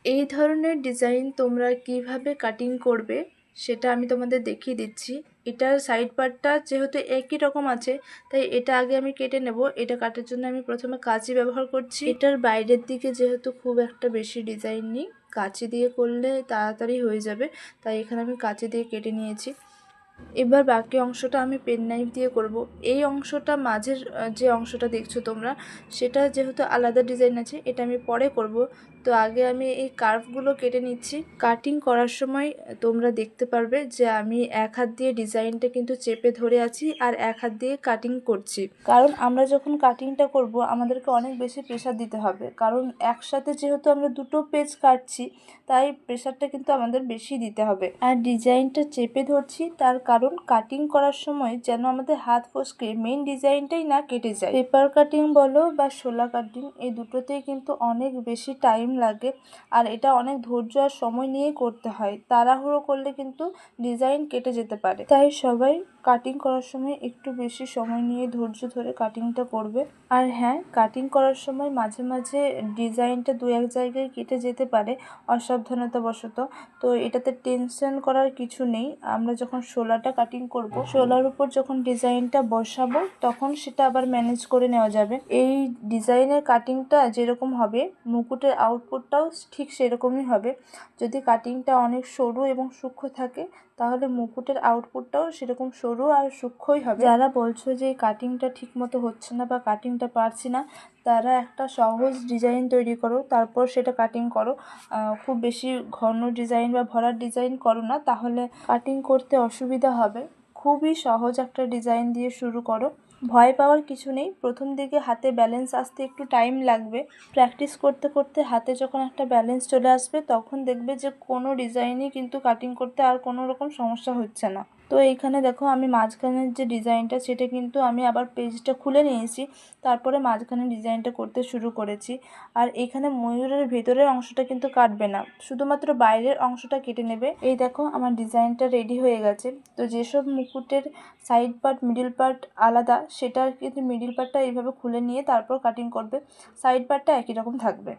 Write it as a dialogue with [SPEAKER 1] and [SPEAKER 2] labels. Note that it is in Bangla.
[SPEAKER 1] এই ধরনের ডিজাইন তোমরা কিভাবে কাটিং করবে সেটা আমি তোমাদের দেখিয়ে দিচ্ছি। এটার সাইড পার্টটা যেহেতু একই রকম আছে তাই এটা আগে আমি কেটে নেব। এটা কাটার জন্য আমি প্রথমে কাঁচি ব্যবহার করছি। এটার বাইরের দিকে যেহেতু খুব একটা বেশি ডিজাইন নেই, কাঁচি দিয়ে করলে তাড়াতাড়ি হয়ে যাবে, তাই এখানে আমি কাঁচি দিয়ে কেটে নিয়েছি। এবার বাকি অংশটা আমি পেন নাইফ দিয়ে করব। এই অংশটা মাঝের যে অংশটা দেখছো তোমরা, সেটা যেহেতু আলাদা ডিজাইন আছে, এটা আমি পরে করব। তো আগে আমি এই কার্ভগুলো কেটে নিচ্ছি। কাটিং করার সময় তোমরা দেখতে পারবে যে আমি এক হাত দিয়ে ডিজাইনটা কিন্তু চেপে ধরে আছি আর এক হাত দিয়ে কাটিং করছি, কারণ আমরা যখন কাটিংটা করব আমাদেরকে অনেক বেশি প্রেশার দিতে হবে, কারণ একসাথে যেহেতু আমরা দুটো পেজ কাটছি তাই প্রেশারটা কিন্তু আমাদের বেশি দিতে হবে। আর ডিজাইনটা চেপে ধরছি তার কারণ কাটিং করার সময় যেন আমাদের হাত ফসকে মেইন ডিজাইনটাই না কেটে যায়। পেপার কাটিং বলো বা শোলা কাটিং, এই দুটোতেই কিন্তু অনেক বেশি টাইম লাগে আর এটা অনেক ধৈর্য আর সময় নিয়েই করতে হয়। তাড়াহুড়ো করলে কিন্তু ডিজাইন কেটে যেতে পারে, তাই সবাই কাটিং করার সময় একটু বেশি সময় নিয়ে ধৈর্য ধরে কাটিংটা করবে। আর হ্যাঁ, কাটিং করার সময় মাঝে মাঝে ডিজাইনটা দু এক জায়গায় কেটে যেতে পারে অসাবধানতাবশত, তো এটাতে টেনশন করার কিছু নেই। আমরা যখন শোলাটা কাটিং করব, শোলার উপর যখন ডিজাইনটা বসাবো তখন সেটা আবার ম্যানেজ করে নেওয়া যাবে। এই ডিজাইনের কাটিংটা যেরকম হবে মুকুটের আউটপুটটাও ঠিক সেরকমই হবে। যদি কাটিংটা অনেক সরু এবং সূক্ষ্ম থাকে তাহলে মুকুটের আউটপুটটাও সেরকম সরু আর সূক্ষ্মই হবে। যারা বলছো যে কাটিংটা ঠিক মতো হচ্ছে না বা কাটিংটা পারছি না, তারা একটা সহজ ডিজাইন তৈরি করো, তারপর সেটা কাটিং করো। খুব বেশি ঘন ডিজাইন বা ভরার ডিজাইন করো না, তাহলে কাটিং করতে অসুবিধা হবে। খুবই সহজ একটা ডিজাইন দিয়ে শুরু করো, ভয় পাওয়ার কিছু নেই। প্রথম দিকে হাতে ব্যালেন্স আসতে একটু টাইম লাগবে। প্র্যাকটিস করতে করতে হাতে যখন একটা ব্যালেন্স চলে আসবে তখন দেখবে যে কোনো ডিজাইনই কিন্তু কাটিং করতে আর কোনো রকম সমস্যা হচ্ছে না। তো এইখানে দেখো আমি মাঝখানের যে ডিজাইনটা সেটা কিন্তু আমি আবার পেজটা খুলে নিয়েছি, তারপরে মাঝখানে ডিজাইনটা করতে শুরু করেছি। আর এখানে ময়ূরের ভেতরের অংশটা কিন্তু কাটবে না, শুধুমাত্র বাইরের অংশটা কেটে নেবে। এই দেখো আমার ডিজাইনটা রেডি হয়ে গেছে। তো যেসব মুকুটের সাইড পার্ট মিডিল পার্ট আলাদা, সেটা কিন্তু মিডিল পার্টটা এইভাবে খুলে নিয়ে তারপর কাটিং করবে, সাইড পার্টটা একই রকম থাকবে।